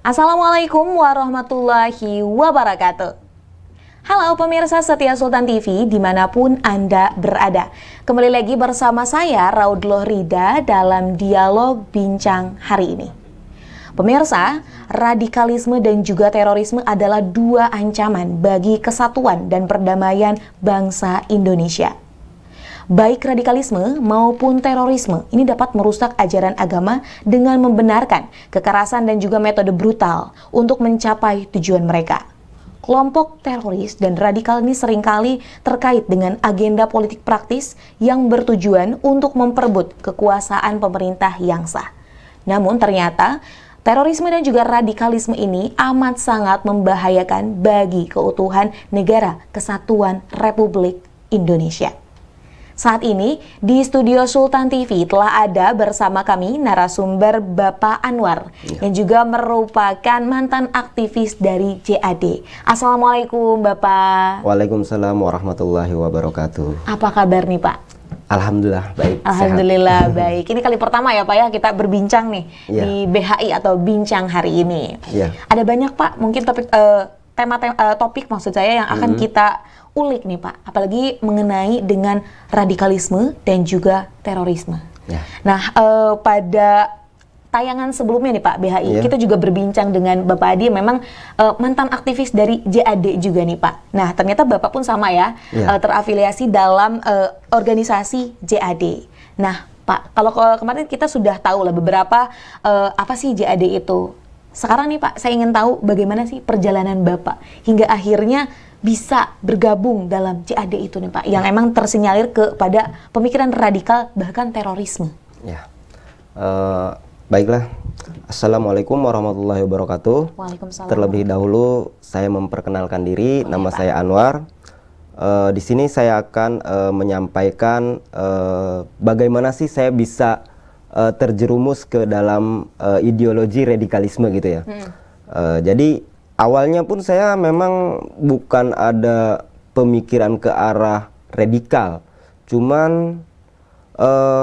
Assalamualaikum warahmatullahi wabarakatuh. Halo pemirsa setia Sultan TV dimanapun Anda berada. Kembali lagi bersama saya Raudloh Rida dalam dialog bincang hari ini. Pemirsa, radikalisme dan juga terorisme adalah dua ancaman bagi kesatuan dan perdamaian bangsa Indonesia. Baik radikalisme maupun terorisme ini dapat merusak ajaran agama dengan membenarkan kekerasan dan juga metode brutal untuk mencapai tujuan mereka. Kelompok teroris dan radikal ini seringkali terkait dengan agenda politik praktis yang bertujuan untuk memperebut kekuasaan pemerintah yang sah. Namun ternyata terorisme dan juga radikalisme ini amat sangat membahayakan bagi keutuhan negara kesatuan Republik Indonesia. Saat ini di studio Sultan TV telah ada bersama kami narasumber Bapak Anwar yang juga merupakan mantan aktivis dari JAD. Assalamualaikum Bapak. Waalaikumsalam warahmatullahi wabarakatuh. Apa kabar nih Pak? Alhamdulillah baik. Alhamdulillah sehat. baik. Ini kali pertama ya Pak ya kita berbincang nih di BHI atau bincang hari ini. Ada banyak Pak mungkin topik maksud saya yang akan kita ulik nih Pak, apalagi mengenai dengan radikalisme dan juga terorisme. Nah, pada tayangan sebelumnya nih Pak BHI, kita juga berbincang dengan Bapak Adi, memang mantan aktivis dari JAD juga nih Pak. Nah, ternyata Bapak pun sama ya, terafiliasi dalam organisasi JAD. Nah, Pak, kalau kemarin kita sudah tahu lah beberapa apa sih JAD itu. Sekarang nih Pak, saya ingin tahu bagaimana sih perjalanan Bapak hingga akhirnya bisa bergabung dalam JAD itu nih Pak, yang emang tersinyalir kepada pemikiran radikal bahkan terorisme. Baiklah. Assalamualaikum warahmatullahi wabarakatuh. Waalaikumsalam. Terlebih dahulu saya memperkenalkan diri, nama saya Anwar. Di sini saya akan menyampaikan bagaimana sih saya bisa terjerumus ke dalam ideologi radikalisme gitu ya. Jadi awalnya pun saya memang bukan ada pemikiran ke arah radikal. Cuman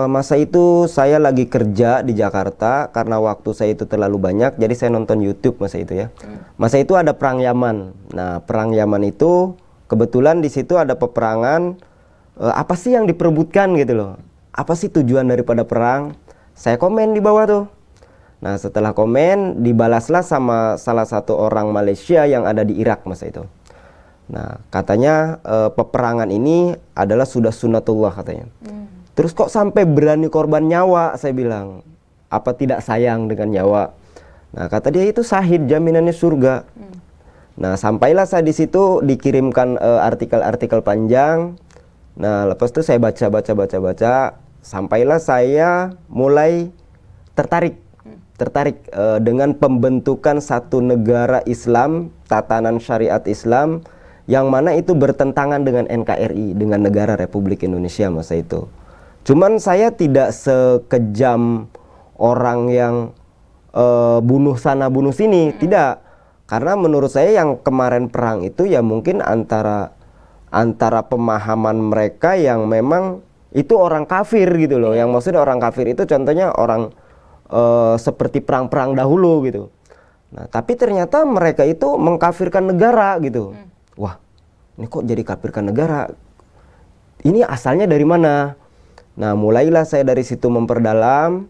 masa itu saya lagi kerja di Jakarta karena waktu saya itu terlalu banyak, jadi saya nonton YouTube masa itu ya. Masa itu ada perang Yaman. Nah, perang Yaman itu kebetulan di situ ada peperangan. Apa sih yang diperebutkan gitu loh? Apa sih tujuan daripada perang? Saya komen di bawah tuh. Nah, setelah komen dibalaslah sama salah satu orang Malaysia yang ada di Irak masa itu. Nah, katanya peperangan ini adalah sudah sunatullah katanya. Terus kok sampai berani korban nyawa, saya bilang. Apa tidak sayang dengan nyawa? Nah, kata dia itu syahid, jaminannya surga. Nah, sampailah saya di situ dikirimkan artikel-artikel panjang. Nah, lepas itu saya baca. Sampailah saya mulai tertarik dengan pembentukan satu negara Islam, tatanan syariat Islam, yang mana itu bertentangan dengan NKRI, dengan negara Republik Indonesia masa itu. Cuman saya tidak sekejam orang yang bunuh sana bunuh sini, tidak. Karena menurut saya yang kemarin perang itu ya mungkin antara pemahaman mereka yang memang itu orang kafir gitu loh. Yang maksudnya orang kafir itu contohnya orang seperti perang-perang dahulu gitu. Nah, tapi ternyata mereka itu mengkafirkan negara gitu. Wah, ini kok jadi kafirkan negara? Ini asalnya dari mana? Nah, mulailah saya dari situ memperdalam,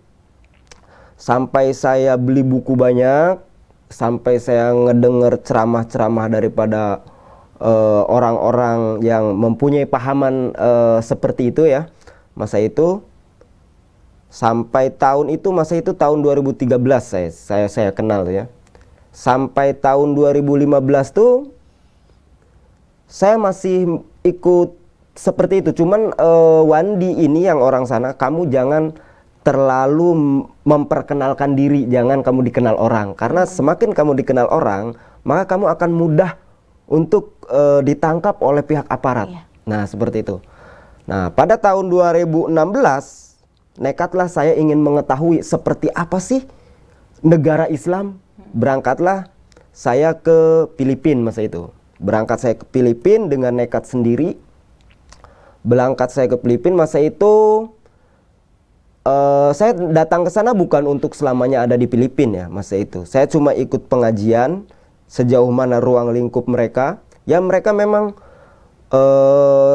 sampai saya beli buku banyak, sampai saya ngedenger ceramah-ceramah daripada orang-orang yang mempunyai pahaman seperti itu ya. Masa itu sampai tahun itu, masa itu tahun 2013 saya kenal ya. Sampai tahun 2015 tuh saya masih ikut seperti itu. Cuman Wandi ini yang orang sana, kamu jangan terlalu memperkenalkan diri, jangan kamu dikenal orang. Karena semakin kamu dikenal orang, maka kamu akan mudah untuk ditangkap oleh pihak aparat. Nah, seperti itu. Nah, pada tahun 2016 nekatlah saya ingin mengetahui seperti apa sih negara Islam. Berangkatlah saya ke Filipina masa itu. Berangkat saya ke Filipina dengan nekat sendiri. Berangkat saya ke Filipina masa itu saya datang ke sana bukan untuk selamanya ada di Filipina ya masa itu. Saya cuma ikut pengajian sejauh mana ruang lingkup mereka. Ya mereka memang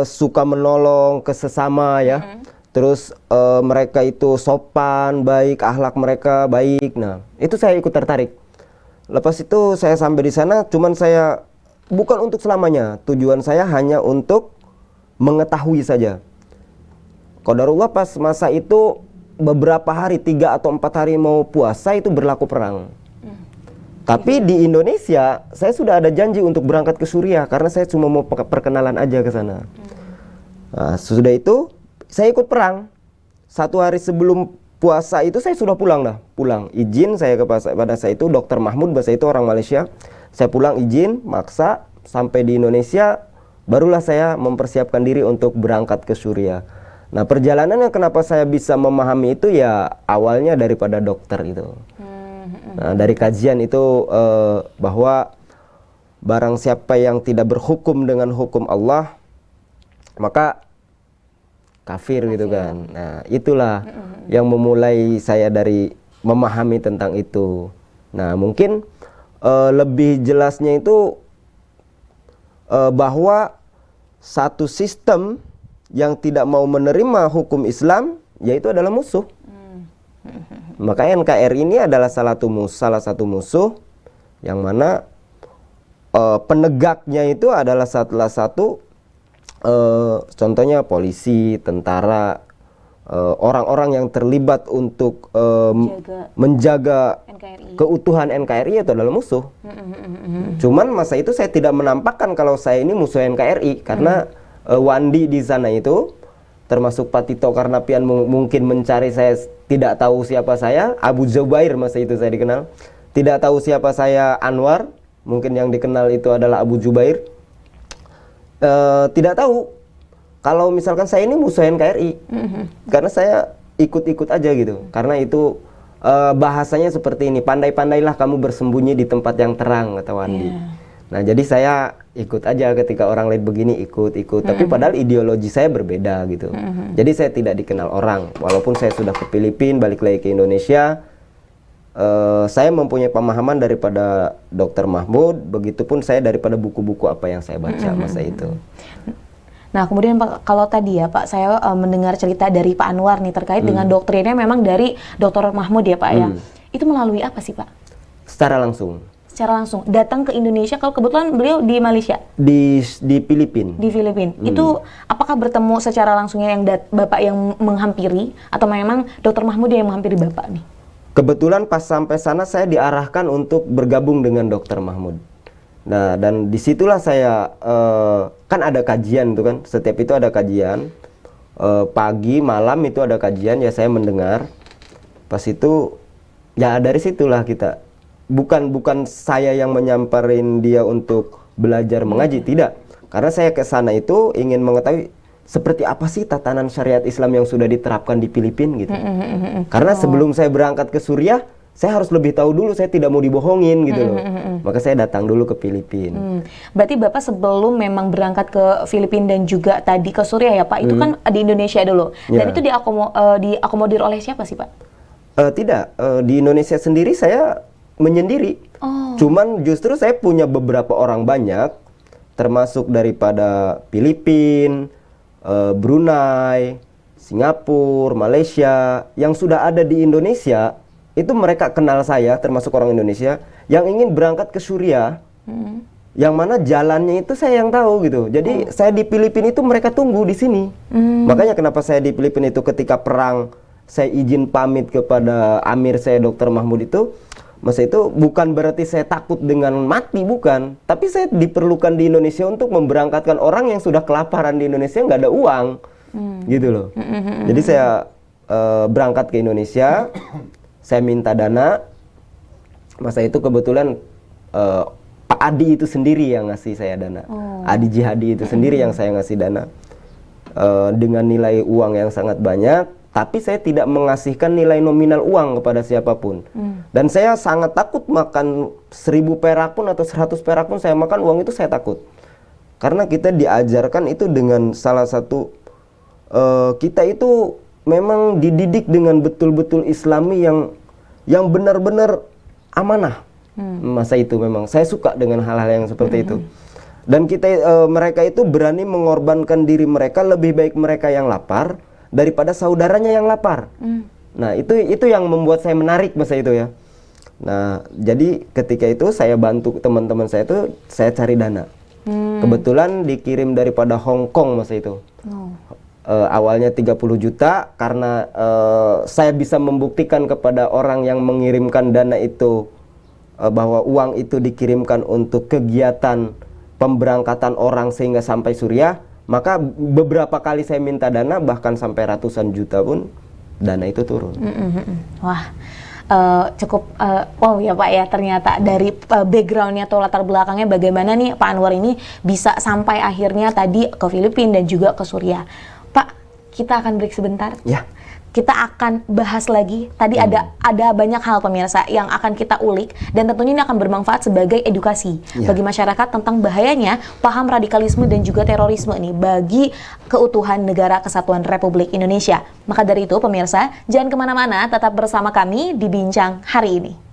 suka menolong ke sesama ya. Terus mereka itu sopan, baik, akhlak mereka baik. Nah, itu saya ikut tertarik. Lepas itu saya sampai di sana, cuman saya bukan untuk selamanya. Tujuan saya hanya untuk mengetahui saja. Qadarullah pas masa itu beberapa hari, 3 atau 4 hari mau puasa itu berlaku perang. Tapi di Indonesia saya sudah ada janji untuk berangkat ke Suriah karena saya cuma mau perkenalan aja ke sana. Nah, sudah itu saya ikut perang. 1 hari sebelum puasa itu saya sudah pulang dah. Pulang izin saya pada saya itu Dr. Mahmud, bahasa itu orang Malaysia. Saya pulang izin, maksa sampai di Indonesia barulah saya mempersiapkan diri untuk berangkat ke Suriah. Nah, perjalanannya kenapa saya bisa memahami itu ya awalnya daripada dokter itu. Nah, dari kajian itu bahwa barang siapa yang tidak berhukum dengan hukum Allah maka kafir gitu kan. Nah, itulah yang memulai saya dari memahami tentang itu. Nah, mungkin lebih jelasnya itu bahwa satu sistem yang tidak mau menerima hukum Islam yaitu adalah musuh. Maka NKRI ini adalah salah satu musuh yang mana penegaknya itu adalah salah satu contohnya polisi, tentara, orang-orang yang terlibat untuk menjaga NKRI. keutuhan NKRI itu adalah musuh. Cuman masa itu saya tidak menampakkan kalau saya ini musuh NKRI karena Wandi di sana itu termasuk Pak Tito Karnavian mungkin mencari saya, tidak tahu siapa saya. Abu Zubair masa itu saya dikenal, tidak tahu siapa saya. Anwar mungkin yang dikenal itu adalah Abu Zubair. Tidak tahu kalau misalkan saya ini musuh NKRI karena saya ikut-ikut aja gitu. Karena itu bahasanya seperti ini, pandai-pandailah kamu bersembunyi di tempat yang terang, kata Wandi. Nah, jadi saya ikut aja ketika orang lain begini, ikut. Tapi padahal ideologi saya berbeda gitu. Jadi saya tidak dikenal orang. Walaupun saya sudah ke Filipina, balik lagi ke Indonesia, saya mempunyai pemahaman daripada Dr. Mahmud. Begitupun saya daripada buku-buku apa yang saya baca masa itu. Nah, kemudian Pak, kalau tadi ya Pak, saya mendengar cerita dari Pak Anwar nih terkait dengan doktrinnya memang dari Dr. Mahmud ya Pak ya. Itu melalui apa sih Pak? Secara langsung. Secara langsung datang ke Indonesia, kalau kebetulan beliau di Malaysia. Di Filipina. Di Filipina. Itu apakah bertemu secara langsungnya yang Bapak yang menghampiri atau memang Dr. Mahmud yang menghampiri Bapak nih? Kebetulan pas sampai sana saya diarahkan untuk bergabung dengan Dr. Mahmud. Nah, dan disitulah saya kan ada kajian tuh kan, setiap itu ada kajian, pagi malam itu ada kajian, ya saya mendengar. Pas itu ya dari situlah kita, bukan saya yang menyamperin dia untuk belajar mengaji, tidak, karena saya ke sana itu ingin mengetahui seperti apa sih tatanan syariat Islam yang sudah diterapkan di Filipina gitu. Karena sebelum saya berangkat ke Suriah, saya harus lebih tahu dulu, saya tidak mau dibohongin gitu loh. Maka saya datang dulu ke Filipina. Berarti Bapak sebelum memang berangkat ke Filipina dan juga tadi ke Suriah ya Pak, itu kan di Indonesia dulu. Dan itu diakomodir oleh siapa sih Pak? Tidak, di Indonesia sendiri saya menyendiri. Cuman justru saya punya beberapa orang banyak, termasuk daripada Filipina, Brunei, Singapura, Malaysia, yang sudah ada di Indonesia. Itu mereka kenal saya, termasuk orang Indonesia yang ingin berangkat ke Suriah, yang mana jalannya itu saya yang tahu gitu. Jadi saya di Filipina itu mereka tunggu di sini. Makanya kenapa saya di Filipina itu ketika perang saya izin pamit kepada Amir saya Dr. Mahmud itu, masa itu bukan berarti saya takut dengan mati, bukan. Tapi saya diperlukan di Indonesia untuk memberangkatkan orang yang sudah kelaparan di Indonesia, nggak ada uang, gitu loh. Jadi saya berangkat ke Indonesia. Saya minta dana. Masa itu kebetulan Pak Adi itu sendiri yang ngasih saya dana. Adi Jihadi itu sendiri yang saya ngasih dana dengan nilai uang yang sangat banyak. Tapi saya tidak mengasihkan nilai nominal uang kepada siapapun. Dan saya sangat takut makan 1000 perak pun atau 100 perak pun saya makan, uang itu saya takut. Karena kita diajarkan itu dengan salah satu kita itu memang dididik dengan betul-betul Islami yang benar-benar amanah. Masa itu memang saya suka dengan hal-hal yang seperti itu. Dan mereka itu berani mengorbankan diri mereka, lebih baik mereka yang lapar daripada saudaranya yang lapar. Nah, itu yang membuat saya menarik masa itu ya. Nah, jadi ketika itu saya bantu teman-teman saya itu, saya cari dana. Kebetulan dikirim daripada Hong Kong masa itu. Awalnya 30 juta karena saya bisa membuktikan kepada orang yang mengirimkan dana itu bahwa uang itu dikirimkan untuk kegiatan pemberangkatan orang sehingga sampai Suriah, maka beberapa kali saya minta dana bahkan sampai ratusan juta pun dana itu turun. Wah, cukup wow ya Pak ya, ternyata dari backgroundnya atau latar belakangnya bagaimana nih Pak Anwar ini bisa sampai akhirnya tadi ke Filipina dan juga ke Suriah. Pak, kita akan break sebentar. Ya. Kita akan bahas lagi. Tadi ada banyak hal pemirsa yang akan kita ulik dan tentunya ini akan bermanfaat sebagai edukasi bagi masyarakat tentang bahayanya paham radikalisme dan juga terorisme ini bagi keutuhan negara kesatuan Republik Indonesia. Maka dari itu pemirsa, jangan kemana-mana, tetap bersama kami di Bincang hari ini.